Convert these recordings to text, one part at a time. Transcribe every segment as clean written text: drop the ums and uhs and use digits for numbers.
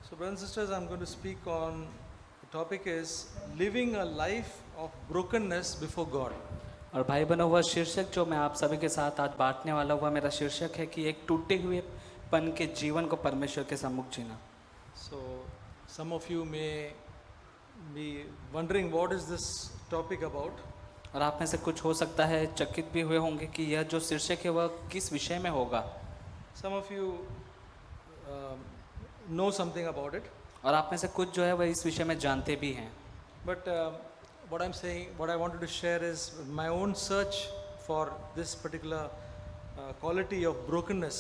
So, brothers and sisters, I'm going to speak on the topic is living a life of brokenness before God. और भाई बना हुआ शीर्षक जो मैं आप सभी के साथ आज बांटने वाला हुआ मेरा शीर्षक है कि एक टूटे हुए पन के जीवन को परमेश्वर के सम्मुख जीना। So, some of you may be wondering what is this topic about. और आप में से कुछ हो सकता है चकित भी हुए होंगे कि यह जो शीर्षक है वह किस विषय में होगा। Some of you um, know something about it, और आप में से कुछ जो है वह इस विषय में जानते भी हैं। but what I'm saying, what I wanted to share is my own search for this particular quality of brokenness.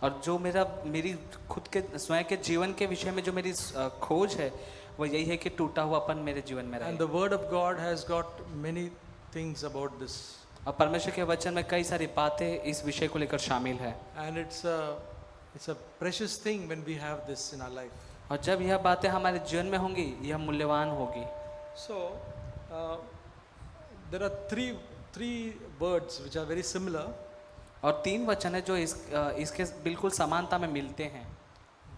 और जो मेरी खुद के स्वयं के जीवन के विषय में जो मेरी खोज है वह यही है कि टूटा हुआपन मेरे जीवन में रहे। And the Word of God has got many things about this. और परमेश्वर के वचन में कई सारी बातें इस विषय को लेकर शामिल है। And it's a precious thing when we have this in our life. और जब यह बातें हमारे जीवन में होंगी यह मूल्यवान होगी। So there are three words which are very similar. और तीन वचन है जो इसके बिल्कुल समानता में मिलते हैं।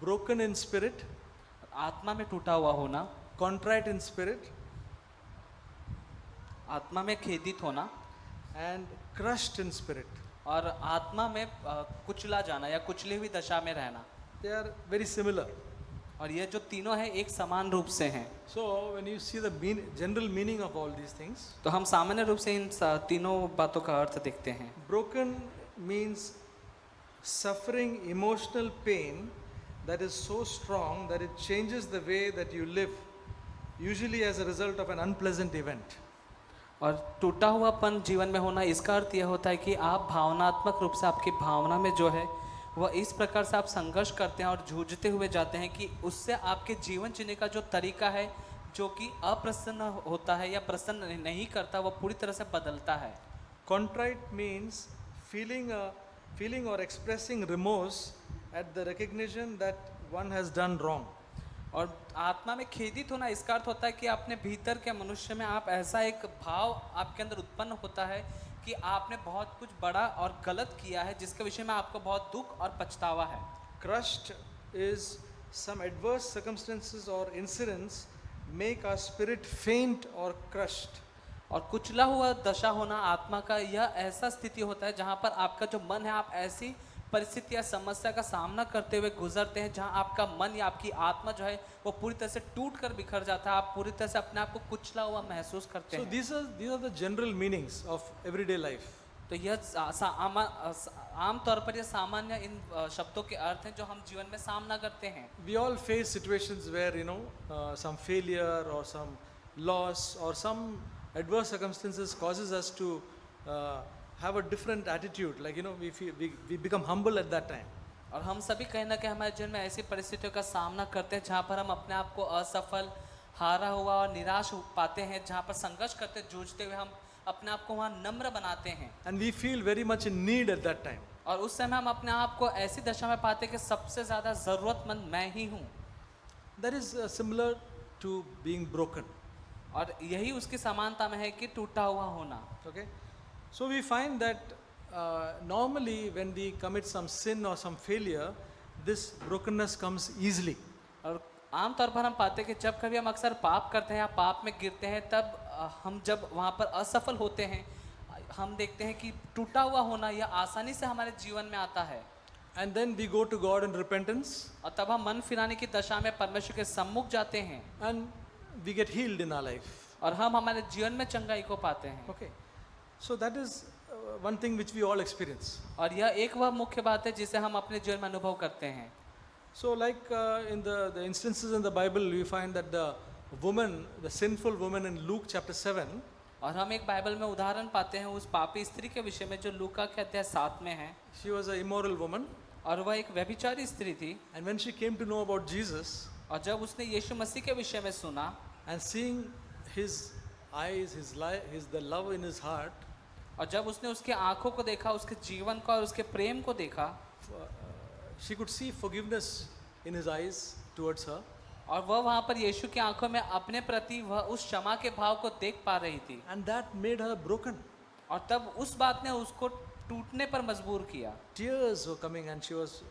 Broken in spirit, आत्मा में टूटा हुआ होना, contrite in spirit, आत्मा में खेदित होना and crushed in spirit. और आत्मा में कुचला जाना या कुचली हुई दशा में रहना। They are very similar. और ये जो तीनों हैं एक समान रूप से हैं। So when you see the general meaning of all these things, तो हम सामान्य रूप से इन तीनों बातों का अर्थ देखते हैं। broken means suffering emotional pain that is so strong that it changes the way that you live, usually as a result of an unpleasant event. और टूटा हुआपन जीवन में होना इसका अर्थ यह होता है कि आप भावनात्मक रूप से आपकी भावना में जो है वह इस प्रकार से आप संघर्ष करते हैं और जूझते हुए जाते हैं कि उससे आपके जीवन जीने का जो तरीका है जो कि अप्रसन्न होता है या प्रसन्न नहीं करता वह पूरी तरह से बदलता है। Contrite means feeling or expressing remorse at the recognition that one has done wrong. और आत्मा में खेदित होना इसका अर्थ होता है कि अपने भीतर के मनुष्य में आप ऐसा एक भाव आपके अंदर उत्पन्न होता है कि आपने बहुत कुछ बड़ा और गलत किया है जिसके विषय में आपको बहुत दुख और पछतावा है। Crushed is some adverse circumstances or incidents make our spirit faint or crushed. और कुचला हुआ दशा होना आत्मा का यह ऐसा स्थिति होता है जहाँ पर आपका जो मन है आप ऐसी परिस्थिति या समस्या का सामना करते हुए गुजरते हैं जहाँ आपका मन या आपकी आत्मा जो है वो पूरी तरह से टूट कर बिखर जाता है, आप पूरी तरह से अपने आप को कुचला हुआ महसूस करते So हैं। these are the general meanings of everyday life. तो यह आम तौर पर यह सामान्य इन शब्दों के अर्थ हैं जो हम जीवन में सामना करते हैं। We all face situations where some failure or some loss or some adverse circumstances causes us to have a different attitude, like we become humble at that time. और हम सभी कहीं ना कहीं हमारे जीवन में ऐसी परिस्थितियों का सामना करते हैं जहाँ पर हम अपने आप को असफल, हारा हुआ और निराश पाते हैं, जहाँ पर संघर्ष करते जूझते हुए हम अपने आप को वहाँ नम्र बनाते हैं। And we feel very much in need at that time. और उस समय हम अपने आप को ऐसी दशा में पाते कि सबसे ज़्यादा ज़रूरतमंद मैं ही हूँ। That is similar to being broken. और यही उसकी समानता में है कि टूटा हुआ होना। Okay, so we find that normally when we commit some sin or some failure, this brokenness comes easily. और आमतौर पर हम पाते हैं कि जब कभी हम अक्सर पाप करते हैं या पाप में गिरते हैं तब हम जब वहाँ पर असफल होते हैं हम देखते हैं कि टूटा हुआ होना यह आसानी से हमारे जीवन में आता है। And then we go to God in repentance. और तब हम मन फिराने की दशा में परमेश्वर के सम्मुख जाते हैं। And we get healed in our life. और हम हमारे जीवन में चंगाई को पाते हैं। Okay, so that is one thing which we all experience. और यह एक वह मुख्य बात है जिसे हम अपने जीवन में अनुभव करते हैं। So like in the instances in the Bible, we find that the sinful woman in Luke chapter 7, और हम एक बाइबल में उदाहरण पाते हैं उस पापी स्त्री के विषय में जो लूका के अध्याय 7 में है। she was an immoral woman. और वह एक व्यभिचारी स्त्री थी। And when she came to know about Jesus, और जब उसने यीशु मसीह के विषय में सुना and seeing his eyes, the love in his heart, और जब उसने उसके आंखों को देखा, उसके जीवन को और उसके प्रेम को देखा, she could see forgiveness in his eyes towards her. और वह वहाँ पर यीशु की आंखों में अपने प्रति वह उस क्षमा के भाव को देख पा रही थी। And that made her broken. और तब उस बात ने उसको टूटने पर मजबूर किया। Tears were coming and she was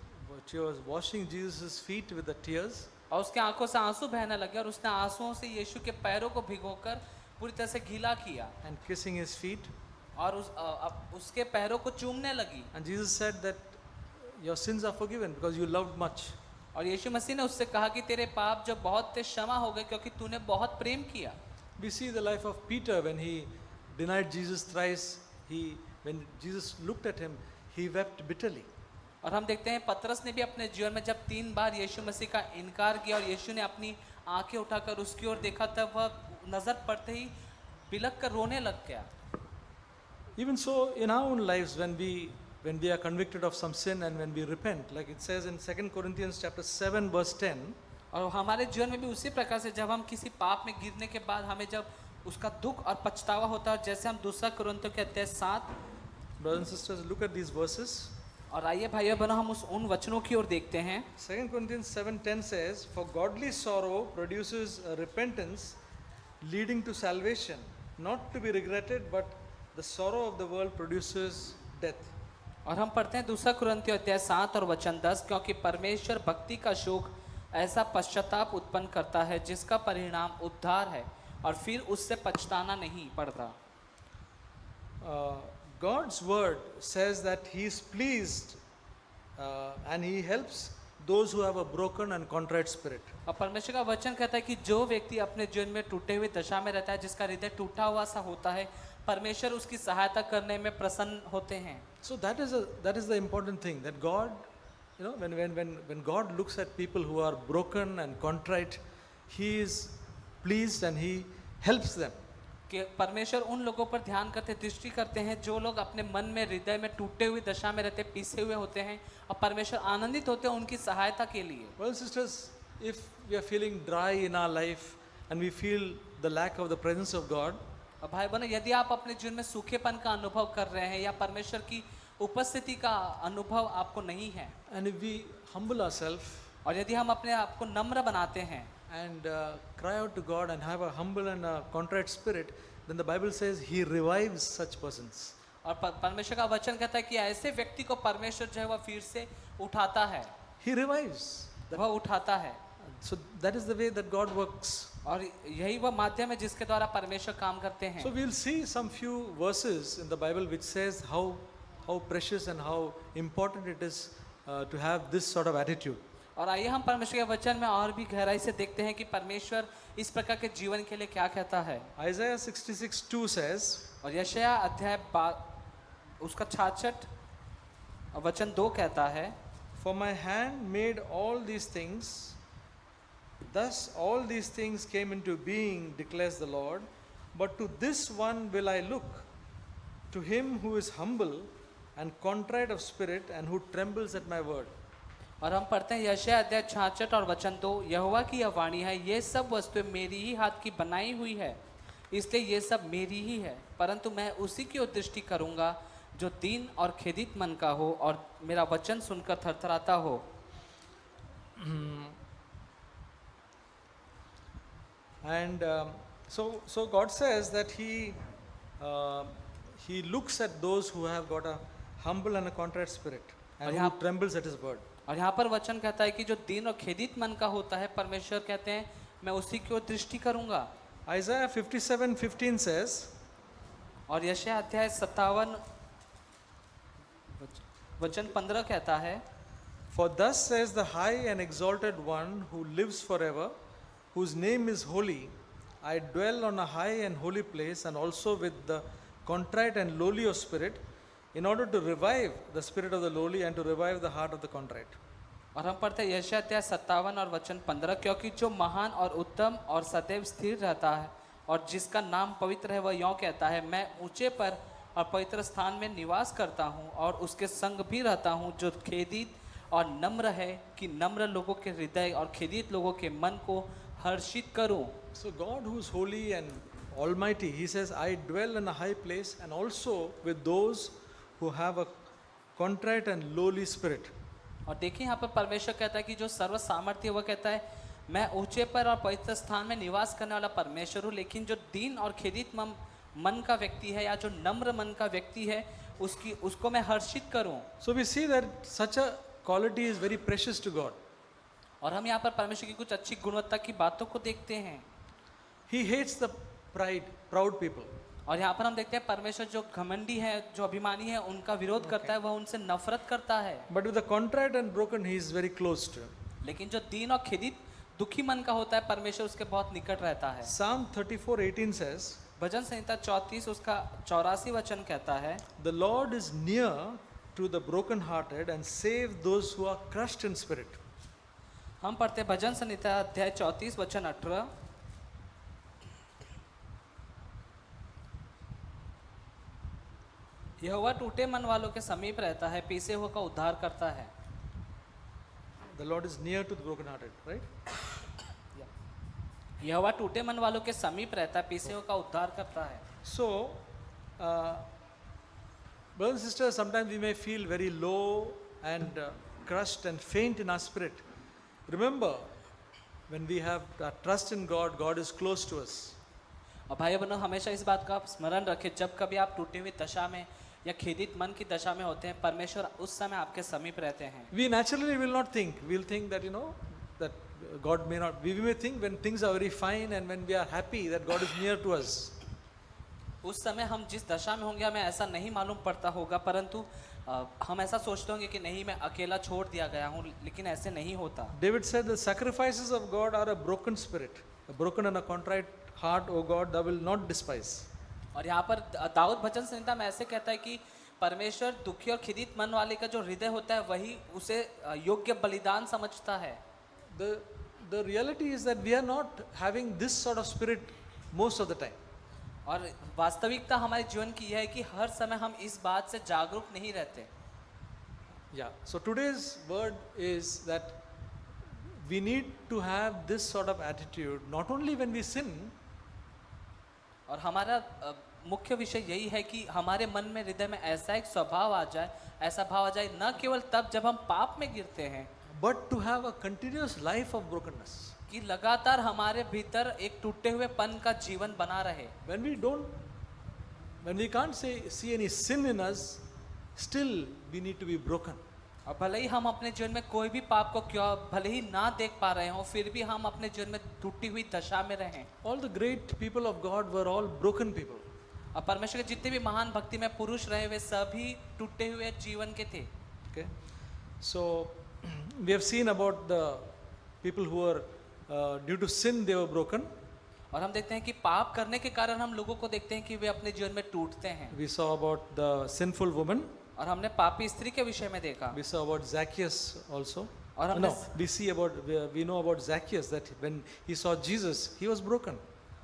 washing Jesus' feet with the tears. और उसके आंखों से आंसू बहने लगे और उसने आंसुओं से यीशु के पैरों को भिगोकर पूरी तरह से गीला किया and kissing his feet. और उसके पैरों को चूमने लगी। And Jesus said that your sins are forgiven because you loved much. और यीशु मसीह ने उससे कहा कि तेरे पाप जो बहुत थे क्षमा हो गए क्योंकि तूने बहुत प्रेम किया। We see the life of Peter when he denied Jesus thrice. When Jesus looked at him, he wept bitterly. और हम देखते हैं पतरस ने भी अपने जीवन में जब 3 बार यीशु मसीह का इनकार किया और यीशु ने अपनी आंखें उठाकर उसकी ओर देखा तब वह नजर पड़ते ही बिलख कर रोने लग गया। Even so, in our own lives, when we are convicted of some sin and when we repent, like it says in 2 Corinthians chapter 7 verse 10, और हमारे जीवन में भी उसी प्रकार से जब हम किसी पाप में गिरने के बाद हमें जब उसका दुख और पछतावा होता है, जैसे हम 2 कुरिन्थियों के अध्याय 7, brothers and sisters, look at these verses. और आइए भाइयों बहनों हम उन वचनों की ओर देखते हैं। 2 Corinthians 7:10 says, "For godly sorrow produces a repentance leading to salvation, not to be regretted, but the sorrow of the world produces death." और हम पढ़ते हैं 2 कुरिन्थियों अध्याय 7 और वचन 10, क्योंकि परमेश्वर भक्ति का शोक ऐसा पश्चाताप उत्पन्न करता है जिसका परिणाम उद्धार है और फिर उससे पछताना नहीं पड़ता। God's word says that He is pleased and He helps those who have a broken and contrite spirit. और परमेश्वर का वचन कहता है कि जो व्यक्ति अपने जीवन में टूटे हुए दशा में रहता है, जिसका हृदय टूटा हुआ सा होता है, परमेश्वर उसकी सहायता करने में प्रसन्न होते हैं। So that is the important thing, that God, when God looks at people who are broken and contrite, He is pleased and He helps them. कि परमेश्वर उन लोगों पर ध्यान करते दृष्टि करते हैं जो लोग अपने मन में हृदय में टूटे हुए दशा में रहते, पीसे हुए होते हैं, और परमेश्वर आनंदित होते हैं उनकी सहायता के लिए। Well, sisters, if we are feeling dry in our life and we feel the lack of the presence of God, और भाई बहनों, यदि आप अपने जीवन में सूखेपन का अनुभव कर रहे हैं या परमेश्वर की उपस्थिति का अनुभव आपको नहीं है, and if we humble ourselves और यदि हम अपने आप को नम्र बनाते हैं and cry out to God and have a humble and a contrite spirit, then the Bible says He revives such persons. और परमेश्वर का वचन कहता है कि ऐसे व्यक्ति को परमेश्वर जो है वह फिर से उठाता है, He revives. वह उठाता है। So that is the way that God works. और यही वह माध्यम है जिसके द्वारा परमेश्वर काम करते हैं। So we'll see some few verses in the Bible which says how precious and how important it is to have this sort of attitude. और आइए हम परमेश्वर के वचन में और भी गहराई से देखते हैं कि परमेश्वर इस प्रकार के जीवन के लिए क्या कहता है। Isaiah 66:2 says, और यशायाह अध्याय उसका 66 वचन 2 कहता है, "For my hand made all these things, thus all these things came into being, declares the Lord. But to this one will I look, to him who is humble and contrite of spirit and who trembles at my word." और हम पढ़ते हैं यशायाह अध्याय 66 और वचन 2, यहोवा की यह वाणी है, ये सब वस्तुएं मेरी ही हाथ की बनाई हुई है, इसलिए ये सब मेरी ही है, परंतु मैं उसी की ओर दृष्टि करूंगा जो दीन और खेदित मन का हो और मेरा वचन सुनकर थरथराता हो। And so God says that He looks at those who have got a humble and a contrite spirit and who trembles at His word. और यहाँ पर वचन कहता है कि जो दीन और खेदित मन का होता है, परमेश्वर कहते हैं मैं उसी की ओर दृष्टि करूंगा। Isaiah 57:15 says, और यशायाह अध्याय 57 वचन 15 कहता है, "For thus says the high and exalted one who lives forever, whose name is holy, I dwell on a high and holy place, and also with the contrite and lowly of spirit, in order to revive the spirit of the lowly and to revive the heart of the contrite." और हम पढ़ते हैं यशायाह अध्याय 57 और वचन 15, क्योंकि जो महान और उत्तम और सदैव स्थिर रहता है और जिसका नाम पवित्र है, वह यों कहता है, मैं ऊंचे पर और पवित्र स्थान में निवास करता हूँ और उसके संग भी रहता हूँ जो खेदित और नम्र है, कि नम्र लोगों के हृदय और खेदित लोगों के मन को हर्षित करूँ। So God, who is holy and almighty, He says, "I dwell in a high place and also with those who have a contrite and lowly spirit." और देखिए यहाँ पर परमेश्वर कहता है कि जो सर्व सामर्थ्य, वह कहता है मैं ऊंचे पर और पवित्र स्थान में निवास करने वाला परमेश्वर हूँ, लेकिन जो दीन और खेदित मन का व्यक्ति है या जो नम्र मन का व्यक्ति है, उसको मैं हर्षित करूँ। So we see that such a quality is very precious to God. और हम यहाँ पर परमेश्वर की कुछ अच्छी गुणवत्ता की बातों को देखते हैं। He hates the proud people. और यहाँ पर हम देखते हैं परमेश्वर जो घमंडी है, जो अभिमानी है, उनका विरोध करता है, वह उनसे नफरत करता है। But with the contrite and broken, he is very close to him. लेकिन जो दीन और खिदित दुखी मन का होता है, परमेश्वर उसके बहुत निकट रहता है। Psalm 34:18 says, भजन संहिता 34 उसका 84 वचन कहता है, "The Lord is near to the brokenhearted and save those who are crushed in spirit." हम पढ़ते हैं भजन संहिता अध्याय 34 वचन 18, यहोवा टूटे मन वालों के समीप रहता है, पीसे हुए का उद्धार करता है। The Lord is near to the brokenhearted, right? यहोवा टूटे मन वालों के समीप रहता है, पीसे हुए का उद्धार करता है। So, brothers and sisters, sometimes we may feel very low and crushed and faint in our spirit. Remember, when we have trust in God, God is close to us. और भाई बहनों, हमेशा इस बात का आप स्मरण रखें, जब कभी आप टूटे हुई दशा में या खेदित मन की दशा में होते हैं, परमेश्वर उस समय आपके समीप रहते हैं। We naturally will not think. We'll think that, that God may not. We may think when things are very fine and when we are happy that God is near to us. उस समय हम जिस दशा में होंगे हमें ऐसा नहीं मालूम पड़ता होगा, परंतु हम ऐसा सोचते होंगे कि नहीं, मैं अकेला छोड़ दिया गया हूँ, लेकिन ऐसे नहीं होता। David said, "The sacrifices of God are a broken spirit, a broken and a contrite heart, O God, thou will not despise." और यहाँ पर दाऊद भजन संहिता में ऐसे कहता है कि परमेश्वर दुखी और खिदित मन वाले का जो हृदय होता है वही उसे योग्य बलिदान समझता है। The reality is that we are not having this sort of spirit most of the time. और वास्तविकता हमारे जीवन की यह है कि हर समय हम इस बात से जागरूक नहीं रहते। Yeah. So today's word is that we need to have this sort of attitude not only when we sin, और हमारा मुख्य विषय यही है कि हमारे मन में, हृदय में ऐसा एक स्वभाव आ जाए, ऐसा भाव आ जाए, न केवल तब जब हम पाप में गिरते हैं, but to have a continuous life of brokenness. कि लगातार हमारे भीतर एक टूटे हुए पन का जीवन बना रहे। When we can't see any sin in us, still we need to be broken. और भले ही हम अपने जीवन में कोई भी पाप को क्यों भले ही ना देख पा रहे हो, फिर भी हम अपने जीवन में टूटी हुई दशा में रहें। All the great people of God were all broken people. और परमेश्वर के जितने भी महान भक्ति में पुरुष रहे, वे सभी टूटे हुए जीवन के थे। Okay, so we have seen about the people who were due to sin they were broken. और हम देखते हैं कि पाप करने के कारण हम लोगों को देखते हैं कि वे अपने जीवन में टूटते हैं। We saw about the sinful woman. और हमने पापी स्त्री के विषय में देखा। We saw about Zacchaeus also. और हमने we know about Zacchaeus that when he saw Jesus, he was broken.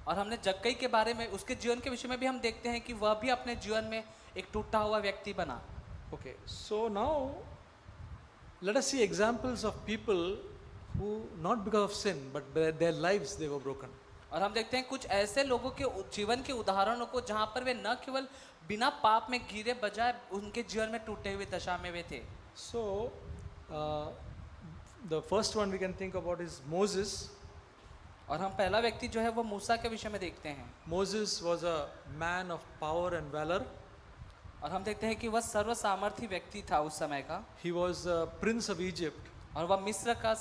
और हमने जक्कई के बारे में, उसके जीवन के विषय में भी हम देखते हैं कि वह भी अपने जीवन में एक टूटा हुआ व्यक्ति बना। Okay, so now let us see examples of people who not because of sin but their lives they were broken. और हम देखते हैं कुछ ऐसे लोगों के जीवन के उदाहरणों को जहाँ पर वे न केवल बिना पाप में गिरे, बजाय उनके जीवन में टूटे हुए दशा में वे थे। So the first one we can think about is Moses. और हम पहला व्यक्ति जो है वो मूसा के विषय में देखते हैं। Moses was a man of power and valor. और हम देखते हैं कि वह सर्व सामर्थी व्यक्ति था उस समय का। He was a prince of Egypt. और वह मिस्र का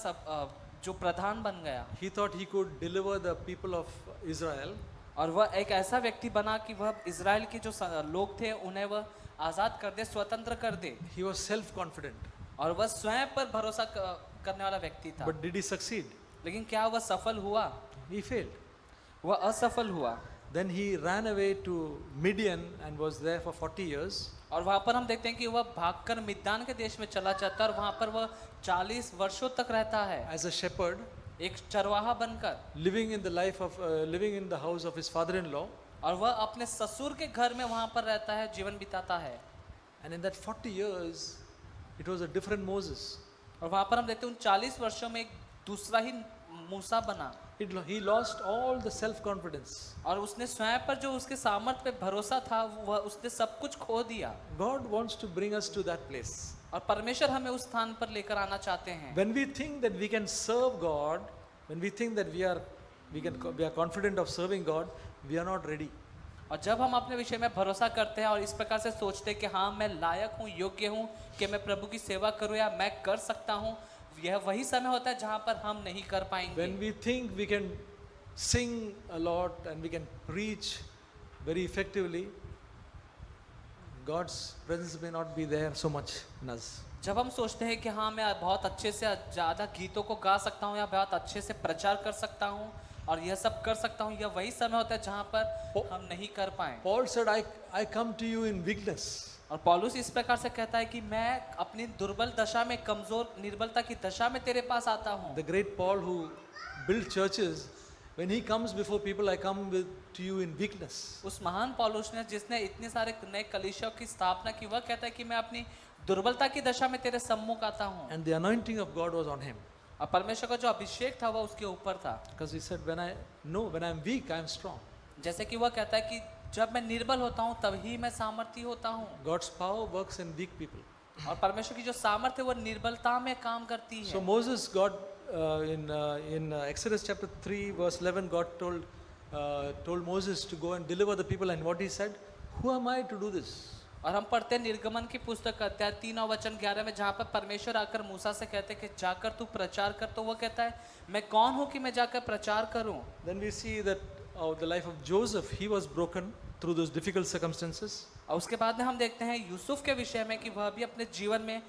जो प्रधान बन गया। He thought he could deliver the people of Israel. और वह एक ऐसा व्यक्ति बना कि वह इजराइल के जो लोग थे उन्हें वह आज़ाद कर दे, स्वतंत्र कर दे। He was self-confident. और वह स्वयं पर भरोसा करने वाला व्यक्ति था। But did he succeed? लेकिन क्या वह सफल हुआ? He failed. वह असफल हुआ। Then he ran away to Midian and was there for 40 years. और वहाँ पर हम देखते हैं कि वह भागकर मिद्यान के देश में चला जाता है और वहाँ पर वह 40 वर्षों तक रहता है As a shepherd, एक चरवाहा बनकर। living in the house of his father-in-law. और वह अपने ससुर के घर में वहाँ पर रहता है, जीवन बिताता है। And in that 40 years, it was a different Moses. और वहाँ पर हम देखते हैं उन 40 वर्षों में एक दूसरा ही मूसा बना। He lost all the self-confidence. और उसने स्वयं पर जो उसके सामर्थ्य पे भरोसा था, वह उसने सब कुछ खो दिया। God wants to bring us to that place. और परमेश्वर हमें उस स्थान पर लेकर आना चाहते हैं। When we think that we can serve God, when we think that we are confident of serving God, we are not ready. और जब हम अपने विषय में भरोसा करते हैं और इस प्रकार से सोचते हैं कि हाँ मैं लायक हूँ, योग्य हूँ कि मैं प्रभु की सेवा करूँ या मैं कर सकता हूँ, यह वही समय होता है जहाँ पर हम नहीं कर पाएंगे। When we think we can sing a lot and we can preach very effectively, God's presence may not be there so much in us. जब हम सोचते हैं कि हाँ मैं बहुत अच्छे से ज़्यादा गीतों को गा सकता हूँ या बहुत अच्छे से प्रचार कर सकता हूँ और यह सब कर सकता हूँ, यह वही समय होता है जहाँ पर हम नहीं कर पाए। Paul said, I come to you in weakness. और पौलुस इस प्रकार से कहता है कि मैं अपनी दुर्बल दशा में, कमजोर निर्बलता की दशा में तेरे पास आता हूँ। The great Paul who built churches, when he comes before people, I come to you in weakness. उस महान पौलुस ने, जिसने इतने सारे नए कलीसियाओं की स्थापना की, वह कहता है कि मैं अपनी दुर्बलता की दशा में तेरे सम्मुख आता हूँ। And the anointing of God was on him. और परमेश्वर का जो अभिषेक था वह उसके ऊपर था। Because he said, when I'm weak, I'm strong. जैसे कि वह कहता है कि जब मैं निर्बल होता हूँ तभी मैं सामर्थी होता हूँ। God's power works in weak people. और परमेश्वर की जो सामर्थ्य है वो निर्बलता में काम करती So है। Moses, God, in Exodus chapter 3 verse 11, God told Moses to go and deliver the people, and what he said, who am I to do this? और हम पढ़ते हैं निर्गमन की पुस्तक अध्याय 3 और वचन 11 में, जहाँ पर परमेश्वर आकर मूसा से कहते हैं कि जाकर तू प्रचार कर, तो वो कहता है मैं कौन हूँ कि मैं जाकर प्रचार करूँ। Then we see that the life of Joseph, he was broken through those difficult circumstances. और उसके बाद में हम देखते हैं यूसुफ के विषय में कि वह भी अपने जीवन में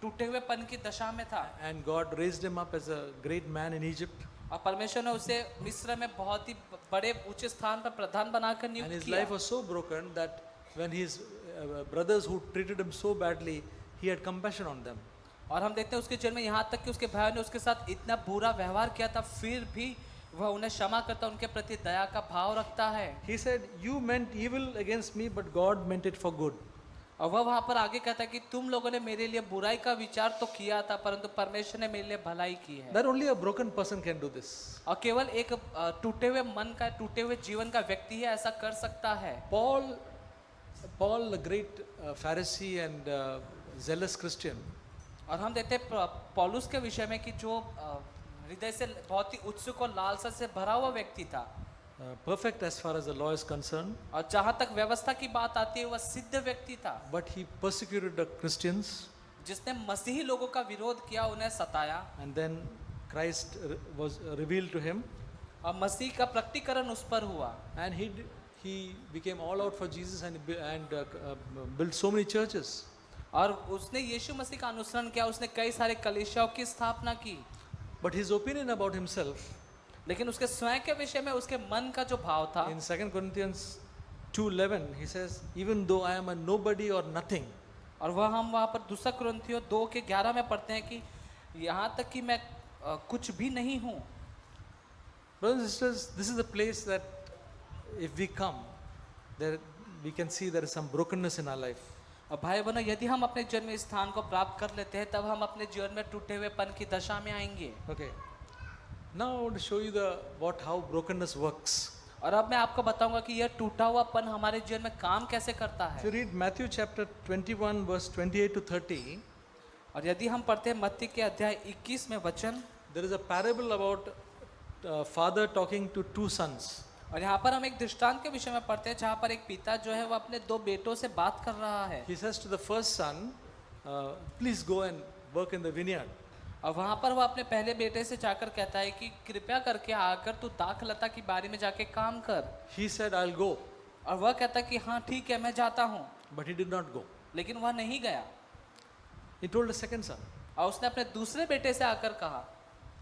टूटे हुए पन की दशा में था। And God raised him up as a great man in Egypt. और परमेश्वर ने उसे मिस्र में बहुत ही बड़े ऊंचे स्थान पर प्रधान बनाकर And नियुक्त his किया। life was so broken that when his brothers who treated him so badly, he had compassion on them. और हम देखते हैं उसके जीवन में यहाँ तक कि उसके भाइयों ने उसके साथ इतना बुरा व्यवहार किया था, फिर भी वह उन्हें क्षमा करता, उनके प्रति दया का भाव रखता है। He said, you meant evil against me, but God meant it for good. और वह वहाँ पर आगे कहता है कि तुम लोगों ने मेरे लिए बुराई का विचार तो किया था, परंतु परमेश्वर ने मेरे लिए भलाई की है। That only a broken person can do this. और केवल एक टूटे हुए मन का, टूटे हुए जीवन का व्यक्ति ही ऐसा कर सकता है। Paul, the great Pharisee and zealous Christian, और हम देखते हैं पौलुस के विषय में कि जो हृदय से बहुत ही उत्सुक और लालसा से भरा हुआ व्यक्ति था, perfect as far as the law is concerned, और जहाँ तक व्यवस्था की बात आती है वह सिद्ध व्यक्ति था, but he persecuted the Christians, जिसने मसीही लोगों का विरोध किया, उन्हें सताया, and then Christ was revealed to him, और मसीह का प्रकटीकरण उस पर हुआ, and he became all out for Jesus and built so many churches. और उसने यीशु मसीह का अनुसरण किया, उसने कई सारे कलीसियाओं की स्थापना की। But his opinion about himself, लेकिन उसके स्वयं के विषय में उसके मन का जो भाव था, in 2 Corinthians 2:11, he says, even though I am a nobody or nothing, और वह हम वहाँ पर 2 कुरिन्थियों 2:11 में पढ़ते हैं कि यहाँ तक कि मैं कुछ भी नहीं हूँ। brothers and sisters, this is the place that if we come, there we can see there is some brokenness in our life. और भाई बहनों, यदि हम अपने जीवन में स्थान को प्राप्त कर लेते हैं, तब हम अपने जीवन में टूटे हुए पन की दशा में आएंगे। Okay. Now I want to show you how brokenness works. और अब मैं आपको बताऊंगा कि यह टूटा हुआ पन हमारे जीवन में काम कैसे करता If है। you read Matthew chapter 21 verse 28 to 30, और यदि हम पढ़ते हैं मत्ती के अध्याय 21 में वचन, there is a parable about father talking to two sons. और यहाँ पर हम एक दृष्टांत के विषय में पढ़ते हैं जहाँ पर एक पिता जो है वो अपने 2 बेटों से बात कर रहा है। He says to the first son, please go and work in the vineyard. और वहाँ पर वो अपने पहले बेटे से जाकर कहता है कि कृपया करके आकर तू दाख लता की बारी में जाके काम कर। He said, I'll go. और वह कहता है कि हाँ ठीक है मैं जाता हूँ, But he did not go. लेकिन वह नहीं गया। He told the second son, और उसने अपने दूसरे बेटे से आकर कहा,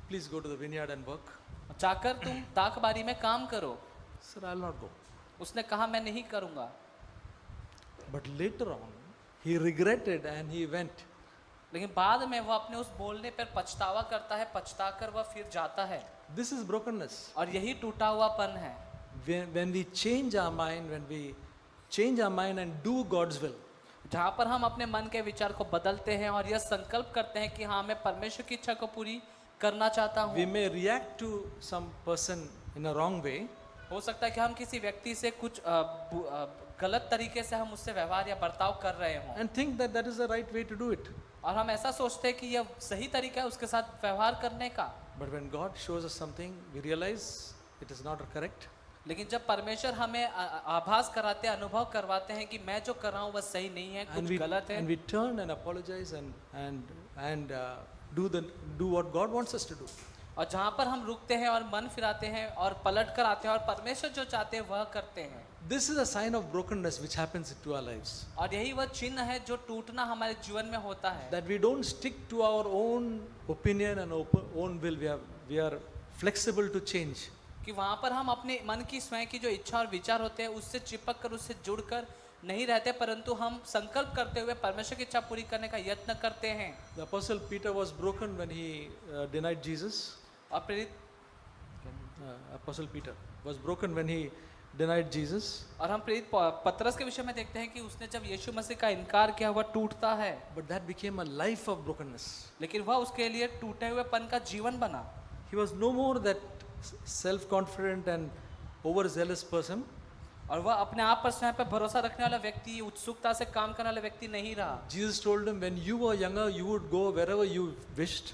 please go to the vineyard and work. जाकर तुम दाख बारी में काम करो। Sir, I'll not go. उसने कहा मैं नहीं करूँगा। But later on, he regretted and he went. लेकिन बाद में वह अपने उस बोलने पर पछतावा करता है, पछताकर वह फिर जाता है। This is brokenness. और यही टूटा हुआ पन है। When we change our mind, when we change our mind and do God's will, जहाँ पर हम अपने मन के विचार को बदलते हैं और यह संकल्प करते हैं कि हाँ मैं परमेश्वर की इच्छा को पूरी करना चाहता we हूँ। may react to some person in a wrong way, हो सकता है कि हम किसी व्यक्ति से कुछ गलत तरीके से हम उससे व्यवहार या बर्ताव कर रहे हों, and think that that is the right way to do it. और हम ऐसा सोचते हैं कि यह सही तरीका है उसके साथ व्यवहार करने का। But when God shows us something, we realize it is not correct. लेकिन जब परमेश्वर हमें आभास कराते, अनुभव करवाते हैं कि मैं जो कर रहा हूँ वह सही नहीं है, And कुछ गलत है, we turn and apologize and do what God wants us to do. और जहाँ पर हम रुकते हैं और मन फिराते हैं और पलट कर आते हैं और परमेश्वर जो चाहते हैं वह करते हैं, This is a sign of brokenness which happens to our lives. और यही वह चिन्ह है जो टूटना हमारे जीवन में होता है। That we don't stick to our own opinion and own will. We are flexible to change. कि वहाँ पर हम अपने मन की स्वयं की जो इच्छा और विचार होते हैं उससे चिपक कर उससे जुड़कर नहीं रहते, परंतु हम संकल्प करते हुए परमेश्वर की इच्छा पूरी करने का यत्न करते हैं। The Apostle Peter was broken when he denied Jesus. और प्रेरित Apostle Peter was broken when he denied Jesus. और हम प्रेरित पतरस के विषय में देखते हैं कि उसने जब यीशु मसीह का इनकार किया वह टूटता है, But that became a life of brokenness. लेकिन वह उसके लिए टूटे हुए पन का जीवन बना। He was no more that self-confident and overzealous person. और वह अपने आप पर स्वयं पर भरोसा रखने वाला व्यक्ति, उत्सुकता से काम करने वाला व्यक्ति नहीं रहा। Jesus told him, when you were younger, you would go wherever you wished.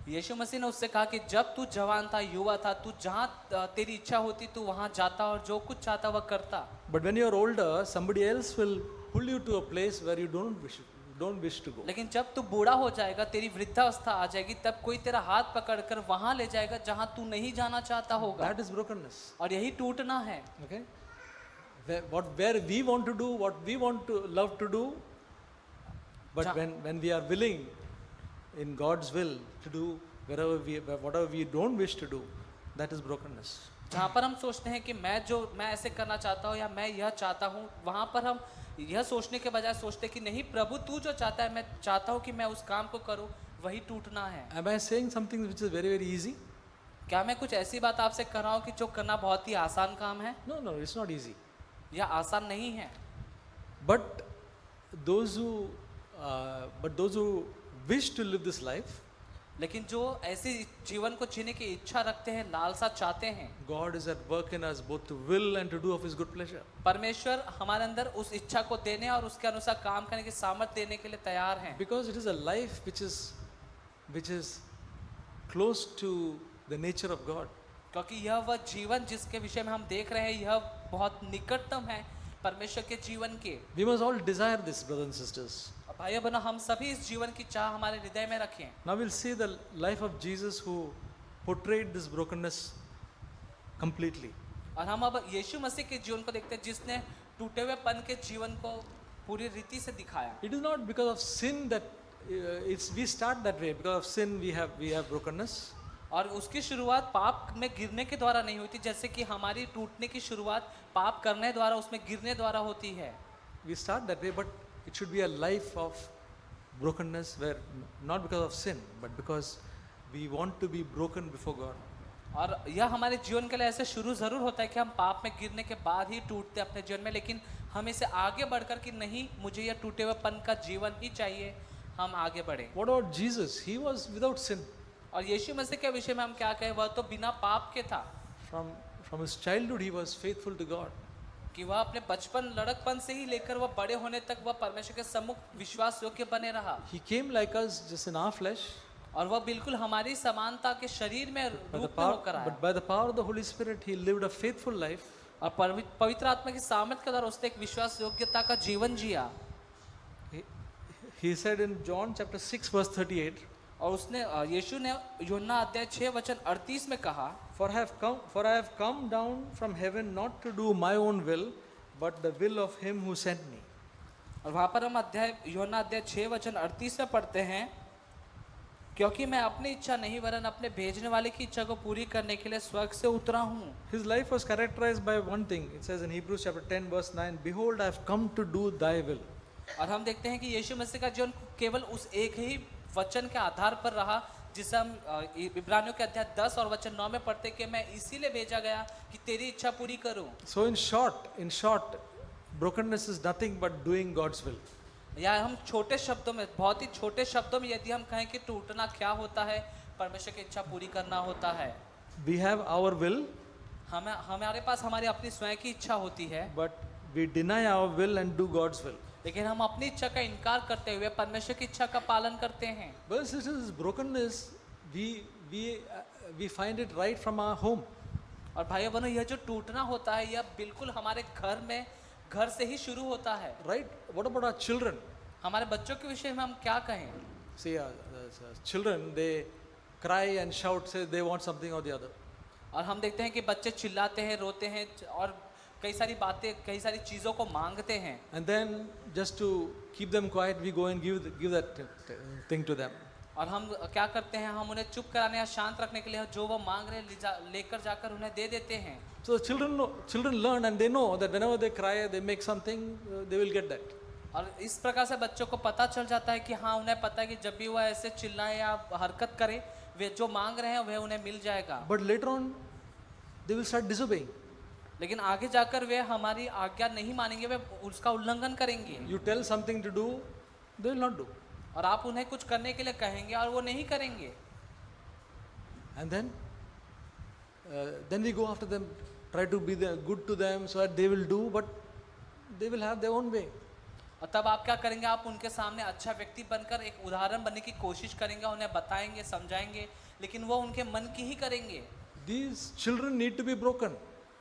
यीशु मसीह ने उससे कहा कि जब तू जवान था, युवा था, तू जहाँ तेरी इच्छा होती तू वहाँ जाता और जो कुछ चाहता वह करता। But when you are older, somebody else will pull you to a place where you don't wish to go. लेकिन जब तू बूढ़ा हो जाएगा, तेरी वृद्धावस्था आ जाएगी, तब कोई तेरा हाथ पकड़कर वहाँ ले जाएगा जहाँ तू नहीं जाना चाहता होगा। That is brokenness. और यही टूटना है। Okay? Where we want to do what we want to love to do, but when we are willing in God's will to do whatever we don't wish to do, that is brokenness. जहाँ पर हम सोचते हैं कि मैं ऐसे करना चाहता हूँ या मैं यह चाहता हूँ, वहाँ पर हम यह सोचने के बजाय सोचते कि नहीं प्रभु तू जो चाहता है, मैं चाहता हूँ कि मैं उस काम को करूँ, वही टूटना है। Am I saying something which is very easy? क्या मैं कुछ ऐसी बात आपसे कर रहा हूँ कि जो करना बहुत ही आसान काम है? No, it's not easy. यह आसान नहीं है। But those who wish to live this life, लेकिन जो ऐसे जीवन को जीने की इच्छा रखते हैं, लालसा चाहते हैं, God is at work in us both to will and to do of His good pleasure. परमेश्वर हमारे अंदर उस इच्छा को देने और उसके अनुसार काम करने की सामर्थ्य देने के लिए तैयार हैं। Because it is a life which is close to the nature of God. क्योंकि यह वह जीवन जिसके विषय में हम देख रहे हैं, यह बहुत निकटतम है परमेश्वर के जीवन के। We must all desire this, brothers and sisters. भाइयों बहनों, हम सभी इस जीवन की चाह हमारे हृदय में रखें। Now we'll see the life of Jesus who portrayed this brokenness completely. और हम अब यीशु मसीह के जीवन को देखते हैं जिसने टूटे हुए पन के जीवन को पूरी रीति से दिखाया। It is not because of sin that we start that way. Because of sin we have brokenness. और उसकी शुरुआत पाप में गिरने के द्वारा नहीं होती, जैसे कि हमारी टूटने की शुरुआत पाप करने द्वारा, उसमें गिरने द्वारा होती है। We start that way, but it should be a life of brokenness, where not because of sin, but because we want to be broken before God. और यह हमारे जीवन के लिए ऐसे शुरू जरूर होता है कि हम पाप में गिरने के बाद ही टूटते अपने जीवन में, लेकिन हम इसे आगे बढ़कर कि नहीं मुझे यह टूटे हुए पन का जीवन ही चाहिए, हम आगे बढ़े। What about Jesus? He was without sin. और यीशु मसीह के विषय में हम क्या कहें, वह तो बिना पाप के था। From his childhood he was faithful to God. कि वह अपने बचपन लड़कपन से ही लेकर वह बड़े होने तक वह परमेश्वर के सम्मुख विश्वास योग्य बने रहा। He came like us, just in our flesh. और वह बिल्कुल हमारी समानता के शरीर में रूप में होकर आया। But by the power of the Holy Spirit, he lived a faithful life. और पवित्र आत्मा की सामर्थ के द्वारा उसने एक विश्वास योग्यता का जीवन जिया। He said in John chapter 6 verse 38. और उसने यीशु ने यूहन्ना अध्याय 6 वचन 38 में कहा, For I have come down from heaven not to do my own will, but the will of him who sent me. और वहाँ पर हम यूहन्ना अध्याय 6 वचन 38 में पढ़ते हैं, क्योंकि मैं अपनी इच्छा नहीं वरन अपने भेजने वाले की इच्छा को पूरी करने के लिए स्वर्ग से उतरा हूँ। His life was characterized by one thing. It says in Hebrews chapter 10 verse 9, Behold, I have come to do thy will. और हम देखते हैं कि यीशु मसीह का जीवन केवल उस एक ही वचन के आधार पर रहा, जिसे हम इब्रानियों के अध्याय 10 और वचन 9 में पढ़ते कि मैं इसीलिए भेजा गया कि तेरी इच्छा पूरी करूं। So in short, brokenness is nothing but doing God's will. या हम छोटे शब्दों में, बहुत ही छोटे शब्दों में यदि हम कहें कि टूटना क्या होता है, परमेश्वर की इच्छा पूरी करना होता है। We have our will, हमारे पास हमारी अपनी स्वयं की इच्छा होती है, but we deny our will and do God's will. लेकिन हम अपनी इच्छा का इनकार करते हुए परमेश्वर की इच्छा का पालन करते हैं। But this brokenness, we find it right from our home. और भाइयों बहनों, यह जो टूटना होता है यह बिल्कुल हमारे घर से ही शुरू होता है। Right? What about our children? हमारे बच्चों के विषय में हम क्या कहें? See, children, they cry and shout, say they want something or the other. और हम देखते हैं कि बच्चे चिल्लाते हैं, रोते हैं और कई सारी बातें, कई सारी चीज़ों को मांगते हैं. And then just to keep them quiet, we go and give that thing to them. और हम क्या करते हैं, हम उन्हें चुप कराने या शांत रखने के लिए जो वो मांग रहे हैं लेकर जाकर उन्हें दे देते हैं. So children learn and they know that whenever they cry, they make something, they will get that. और इस प्रकार से बच्चों को पता चल जाता है कि हाँ, उन्हें पता है कि जब भी वह ऐसे चिल्लाए या हरकत करे, वे जो मांग रहे हैं वह उन्हें मिल जाएगा. But later on, they will start disobeying. लेकिन आगे जाकर वे हमारी आज्ञा नहीं मानेंगे, वे उसका उल्लंघन करेंगे. You tell something to do, they will not do. और आप उन्हें कुछ करने के लिए कहेंगे और वो नहीं करेंगे. And then we go after them, try to be good to them so that they will do, but they will have their own way. और तब आप क्या करेंगे, आप उनके सामने अच्छा व्यक्ति बनकर एक उदाहरण बनने की कोशिश करेंगे, उन्हें बताएंगे, समझाएंगे, लेकिन वो उनके मन की ही करेंगे. These children need to be broken.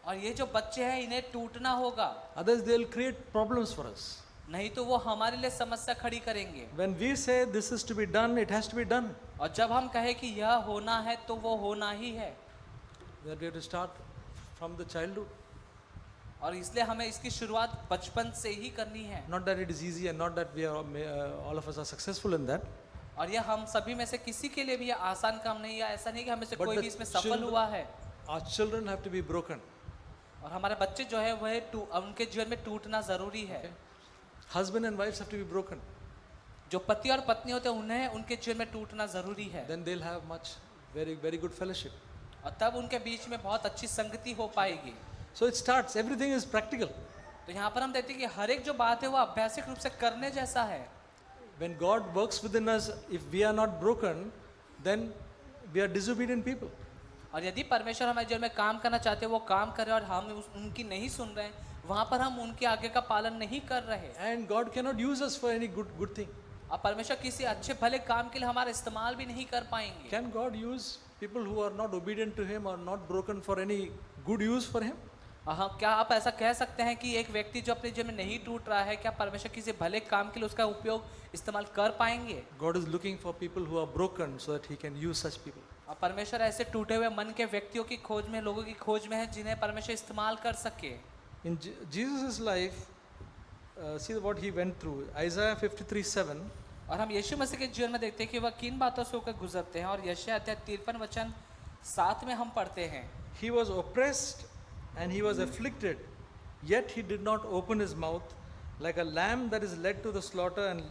और ये जो बच्चे हैं इन्हें टूटना होगा, Otherwise they will create problems for us. नहीं तो वो हमारे लिए समस्या खड़ी करेंगे. When we say this is to be done, it has to be done. और जब हम कहें कि यह होना है तो वो होना ही है. That we have to start from the childhood. और इसलिए हमें इसकी शुरुआत बचपन से ही करनी है. Not that it is easy and not that we are all of us are successful in that. और यह हम सभी में से किसी के लिए भी यह आसान काम नहीं, या ऐसा नहीं कि हमें से But कोई the भी इसमें सफल children- हुआ है. Our children have to be broken. और हमारे बच्चे जो है वह उनके जीवन में टूटना जरूरी है. Husband and wives have to be broken. जो पति और पत्नी होते हैं उन्हें उनके जीवन में टूटना जरूरी है. Then they'll have very good fellowship. और तब उनके बीच में बहुत अच्छी संगति हो पाएगी. So it starts, everything is practical. तो यहाँ पर हम देखते हैं कि हर एक जो बात है वो अभ्यासिक रूप से करने जैसा है. When God works within us, if we are not broken, then we are disobedient people. और यदि परमेश्वर हमारे जीवन में काम करना चाहते हैं, वो काम कर रहे हैं और हम उनकी नहीं सुन रहे हैं, वहाँ पर हम उनके आगे का पालन नहीं कर रहे. And God cannot use us for any good thing. और परमेश्वर किसी अच्छे भले काम के लिए हमारा इस्तेमाल भी नहीं कर पाएंगे. Can God use people who are not obedient to Him or not broken for any good use for Him? हाँ, क्या आप ऐसा कह सकते हैं कि एक व्यक्ति जो अपने जीवन में नहीं टूट रहा है, क्या परमेश्वर किसी भले काम के लिए उसका उपयोग इस्तेमाल कर पाएंगे? God is looking for people who are broken so that He can use such people. और परमेश्वर ऐसे टूटे हुए मन के व्यक्तियों की खोज में, लोगों की खोज में है जिन्हें परमेश्वर इस्तेमाल कर सके. In Jesus' life, see what He went through. Isaiah 53:7. और हम यीशु मसीह के जीवन में देखते हैं कि वह किन बातों से होकर गुजरते हैं. और यशायाह अध्याय 53 वचन 7 में हम पढ़ते हैं, He was oppressed and He was afflicted, yet He did not open His mouth. Like a lamb that is led to the slaughter and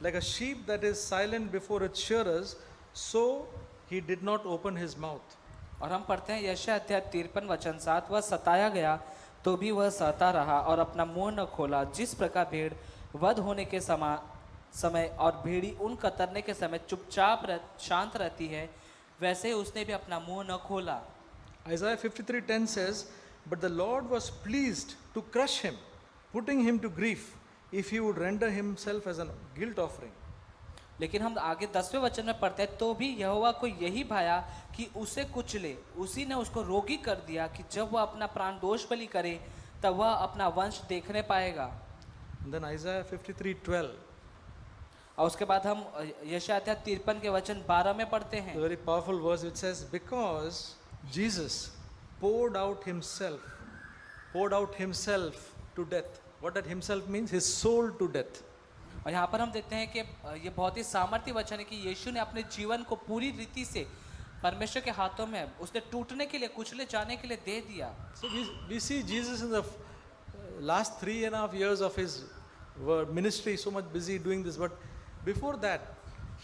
like a sheep that is silent before its shearers, so He did not open His mouth. और हम पढ़ते हैं यशायाह अध्याय 53 वचन 7, वह सताया गया तो भी वह सहता रहा और अपना मुंह न खोला. जिस प्रकार भेड़ वध होने के समय और भेड़ी उन कतरने के समय चुपचाप शांत रहती है, वैसे ही उसने भी अपना मुंह न खोला. Isaiah 53:10 says, "But the Lord was pleased to crush him, putting him to grief, if he would render himself as a guilt offering." लेकिन हम आगे 10वें वचन में पढ़ते हैं, तो भी यहोवा को यही भाया कि उसे कुचले, उसी ने उसको रोगी कर दिया कि जब वह अपना प्राण दोष बलि करे तब वह अपना वंश देखने पाएगा. And then Isaiah 53:12, और उसके बाद हम यशायाह अध्याय 53 के वचन 12 में पढ़ते हैं. a very powerful verse which says, "Because Jesus poured out himself to death." What that himself means? His soul to death. और यहाँ पर हम देखते हैं कि ये बहुत ही सामर्थ्य वचन है कि यीशु ने अपने जीवन को पूरी रीति से परमेश्वर के हाथों में उसने टूटने के लिए, कुचले जाने के लिए दे दिया. So we see Jesus in the last 3.5 years of his ministry, so much busy doing this, but before that,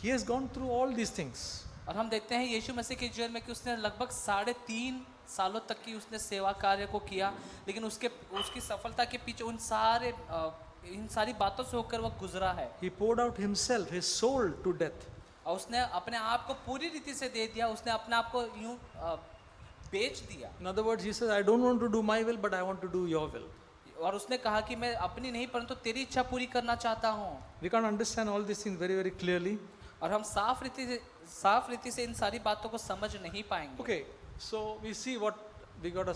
he has gone through all these things. और हम देखते हैं यीशु मसीह के जीवन में कि उसने लगभग 3.5 सालों तक की उसने सेवा कार्य को किया, लेकिन उसकी सफलता के पीछे इन सारी बातों से होकर वह गुजरा है. He poured out himself, his soul to death. और उसने अपने आप को पूरी रीति से दे दिया, उसने अपने आप को यूं बेच दिया. In other words, he says, "I don't want to do my will, but I want to do your will." और उसने कहा कि मैं अपनी नहीं परंतु तेरी इच्छा पूरी करना चाहता हूँ. We can't understand all these things very clearly. और हम साफ रीति से इन सारी बातों को समझ नहीं पाएंगे. Okay, so we see we got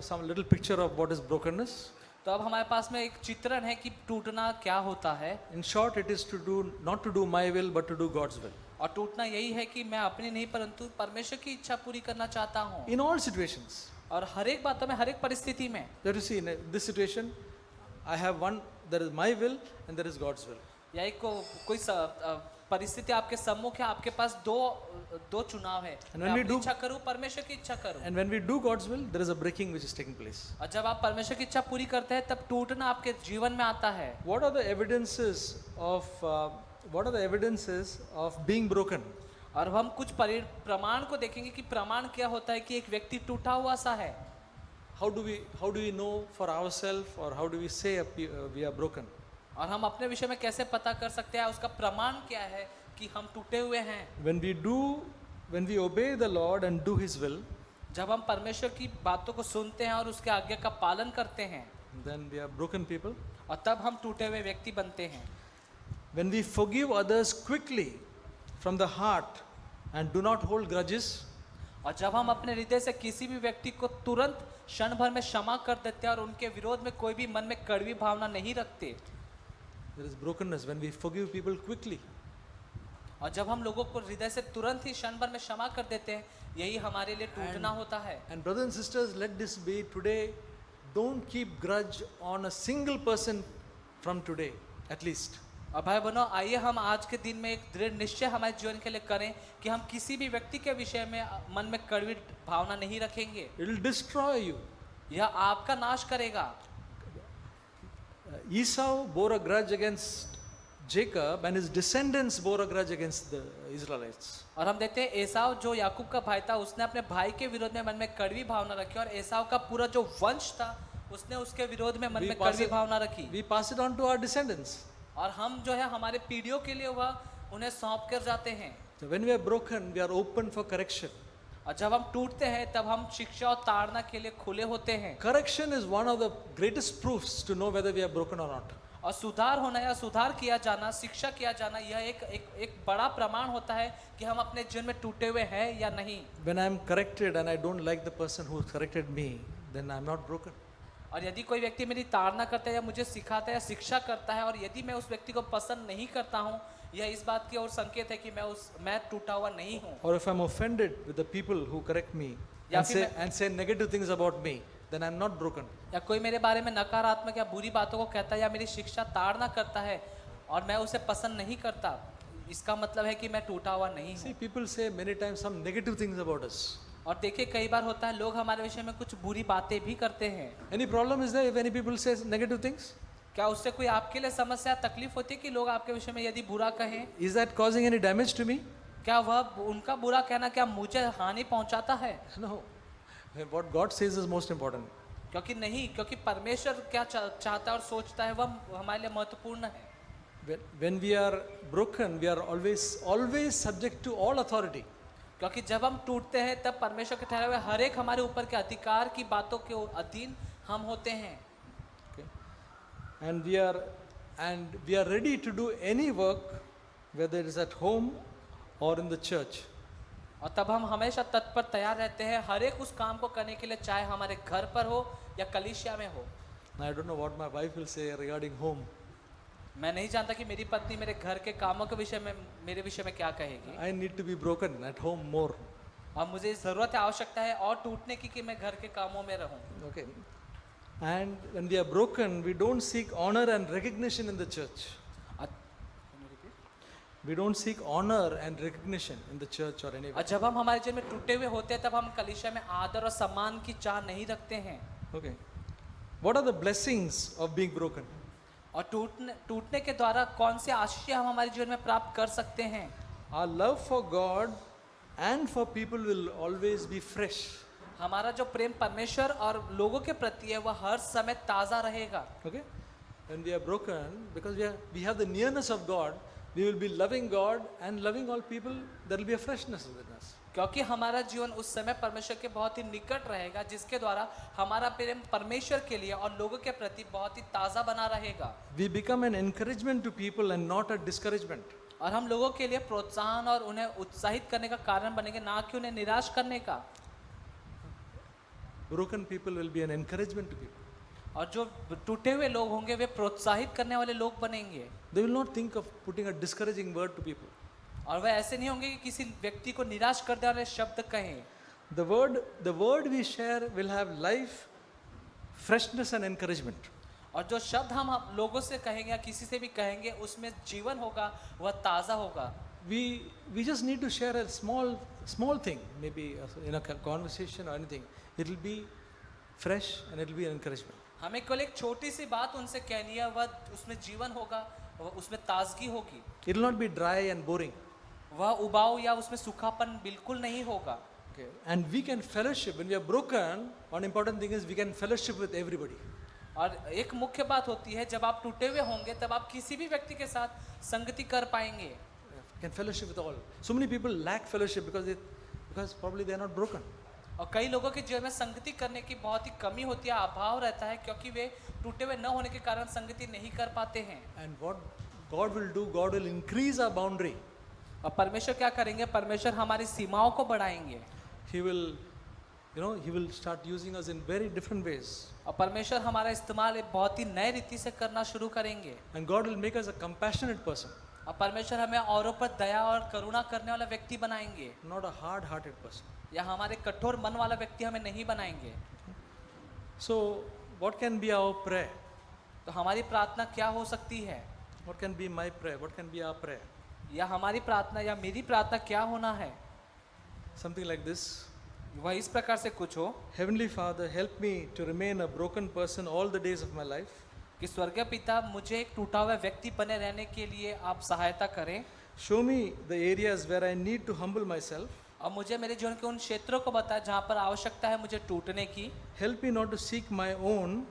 some little picture of what is brokenness. तो अब हमारे पास में एक चित्रण है कि टूटना क्या होता है. In short, it is not to do my will, but to do God's will. और टूटना यही है कि मैं अपनी नहीं परंतु परमेश्वर की इच्छा पूरी करना चाहता हूँ। In all situations. और हर एक बातों में, हर एक परिस्थिति में। That you see, in this situation, I have one, there is my will and there is God's will. या एक कोई परिस्थिति आपके सम्मुख है, आपके पास दो चुनाव है। And मैं when we अपनी do- इच्छा करूँ, परमेश्वर की इच्छा करूँ। And when we do God's will, there is a breaking which is taking place. और जब आप परमेश्वर की इच्छा पूरी करते हैं, तब टूटना आपके जीवन में आता है। What are the evidences of being broken? और हम कुछ प्रमाण को देखेंगे कि प्रमाण क्या होता है कि एक व्यक्ति टूटा हुआ सा है। How do we know for ourselves, or how do we say we are broken? और हम अपने विषय में कैसे पता कर सकते हैं, उसका प्रमाण क्या है कि हम टूटे हुए हैं। When we obey the Lord and do His will, जब हम परमेश्वर की बातों को सुनते हैं और उसके आज्ञा का पालन करते हैं, then we are broken people. और तब हम टूटे हुए व्यक्ति बनते हैं। When we forgive others quickly from the heart and do not hold grudges, और जब हम अपने हृदय से किसी भी व्यक्ति को तुरंत क्षण भर में क्षमा कर देते हैं और उनके विरोध में कोई भी मन में कड़वी भावना नहीं रखते, there is brokenness. When we forgive people quickly, और जब हम लोगों को हृदय से तुरंत ही क्षण भर में क्षमा कर देते हैं, यही हमारे लिए टूटना होता है। and brothers and sisters, let this be today. Don't keep grudge on a single person from today, at least. और भाई बहनों, आइए हम आज के दिन में एक दृढ़ निश्चय हमारे जीवन के लिए करें कि हम किसी भी व्यक्ति के विषय में मन में कड़वी भावना नहीं रखेंगे। It will destroy you. यह आपका नाश करेगा। Esau bore a grudge against Jacob, and his descendants bore a grudge against the Israelites. और हम देखते हैं एसाव जो याकूब का भाई था, उसने अपने भाई के विरोध में मन में कड़वी भावना रखी, और एसाव का पूरा जो वंश था उसने उसके विरोध में मन में कड़वी भावना रखी। We pass it on to our descendants. और हम जो है हमारे पीढ़ियों के लिए वह उन्हें सौंप कर जाते हैं। So when we are broken, we are open for correction. और जब हम टूटते हैं तब हम शिक्षा और ताड़ना के लिए खुले होते हैं। Correction is one of the greatest proofs to know whether we are broken or not. और सुधार होना या सुधार किया जाना, शिक्षा किया जाना, यह एक बड़ा प्रमाण होता है कि हम अपने जीवन में टूटे हुए हैं या नहीं। When I am corrected and I don't like the person who corrected me, then I am not broken. और यदि कोई व्यक्ति मेरी ताड़ना करता है या मुझे सिखाता है या शिक्षा करता है, और यदि मैं उस व्यक्ति को पसंद नहीं करता हूँ, यह इस बात की ओर संकेत है कि मैं टूटा हुआ नहीं हूँ। Or if I am offended with the people who correct me या and say negative things about me, then I am not broken. या कोई मेरे बारे में नकारात्मक या बुरी बातों को कहता है या मेरी शिक्षा ताड़ना करता है और मैं उसे पसंद नहीं करता, इसका मतलब है कि मैं टूटा हुआ नहीं See, हूँ। people say many times some negative things about us. और देखिए कई बार होता है लोग हमारे विषय में कुछ बुरी बातें भी करते हैं। Any problem is there if any people say negative things? क्या उससे कोई आपके लिए समस्या तकलीफ होती है कि लोग आपके विषय में यदि बुरा कहें? Is that causing any damage to me? क्या वह उनका बुरा कहना क्या मुझे हानि पहुंचाता है? No. What God says is most important. क्योंकि परमेश्वर क्या चाहता है और सोचता है वह हमारे लिए महत्वपूर्ण है। When we are broken, we are always subject to all authority. क्योंकि जब हम टूटते हैं तब परमेश्वर के ठहरे हुए हर एक हमारे ऊपर के अधिकार की बातों के अधीन हम होते हैं। Okay? And we are ready to do any work, whether it is at home or in the church. और तब हम हमेशा तत्पर तैयार रहते हैं हर एक उस काम को करने के लिए, चाहे हमारे घर पर हो या कलीसिया में हो। I don't know what my wife will say regarding home. मैं नहीं जानता कि मेरी पत्नी मेरे घर के कामों के विषय में मेरे विषय में क्या कहेगी। I need to be broken at home more. और मुझे ज़रूरत है, आवश्यकता है और टूटने की कि मैं घर के कामों में रहूं। Okay. And when we are broken, we don't seek honor and recognition in the church. We don't seek honor and recognition in the church or anywhere. और जब हम हमारे जीवन में टूटे हुए होते हैं तब हम कलीसिया में आदर और सम्मान की चाह नहीं रखते हैं। Okay. What are the blessings of being broken? और टूटने के द्वारा कौन सी आशीष हम हमारे जीवन में प्राप्त कर सकते हैं? Our love for God and for people will always be fresh. हमारा जो प्रेम परमेश्वर और लोगों के प्रति है वह हर समय ताज़ा रहेगा। Okay? When we are broken, because we have the nearness of God, we will be loving God and loving all people. There will be a freshness within us. क्योंकि हमारा जीवन उस समय परमेश्वर के बहुत ही निकट रहेगा, जिसके द्वारा हमारा प्रेम परमेश्वर के लिए और लोगों के प्रति बहुत ही ताज़ा बना रहेगा। We become an encouragement to people and not a discouragement. और हम लोगों के लिए प्रोत्साहन और उन्हें उत्साहित करने का कारण बनेंगे, ना कि उन्हें निराश करने का। Broken people will be an encouragement to people. और जो टूटे हुए लोग होंगे वे प्रोत्साहित करने वाले लोग बनेंगे। They will not think of putting a discouraging word to people. और वह ऐसे नहीं होंगे कि किसी व्यक्ति को निराश करने वाले शब्द कहें। The word we share will have life, freshness and encouragement. और जो शब्द हम लोगों से कहेंगे या किसी से भी कहेंगे उसमें जीवन होगा, वह ताज़ा होगा। We just need to share a small thing, maybe in a conversation or anything. It will be fresh and it will be an encouragement. हमें केवल एक छोटी सी बात उनसे कहनी है, वह उसमें जीवन होगा, वह उसमें ताजगी होगी। It will not be dry and boring. वह उबाऊ या उसमें सूखापन बिल्कुल नहीं होगा। Okay. And we can fellowship when we are broken. One important thing is we can fellowship with everybody. और एक मुख्य बात होती है, जब आप टूटे हुए होंगे तब आप किसी भी व्यक्ति के साथ संगति कर पाएंगे। We can fellowship with all. So many people lack fellowship because probably they are not broken. और कई लोगों के जीवन में संगति करने की बहुत ही कमी होती है, अभाव रहता है, क्योंकि वे टूटे हुए न होने के कारण संगति नहीं कर पाते हैं। And what God will do, God will increase our boundary. और परमेश्वर क्या करेंगे? परमेश्वर हमारी सीमाओं को बढ़ाएंगे। He will start using us in very different ways. और परमेश्वर हमारा इस्तेमाल एक बहुत ही नए रीति से करना शुरू करेंगे। And God will make us a compassionate person, और परमेश्वर हमें औरों पर दया और करुणा करने वाला व्यक्ति बनाएंगे, not a hard-hearted person. या हमारे कठोर मन वाला व्यक्ति हमें नहीं बनाएंगे। So, what can be our prayer? तो हमारी प्रार्थना क्या हो सकती है? What can be my prayer? What can be our prayer? या हमारी प्रार्थना या मेरी प्रार्थना क्या होना है? Something like this. वह इस प्रकार से कुछ हो Heavenly Father, help me to remain a broken person all the days of my life. कि स्वर्गीय पिता, मुझे एक टूटा हुआ व्यक्ति बने रहने के लिए आप सहायता करें। Show me the areas where I need to humble myself. और मुझे मेरे जीवन के उन क्षेत्रों को बताएं जहाँ पर आवश्यकता है मुझे टूटने की। Help me not to seek my own,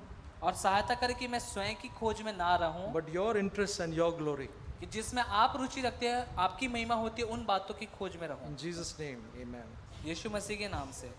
और सहायता करें कि मैं स्वयं की खोज में ना रहूं, but your interests and your glory. कि जिसमें आप रुचि रखते हैं, आपकी महिमा होती है, उन बातों की खोज में रहूं। In Jesus' name, amen. यीशु मसीह के नाम से।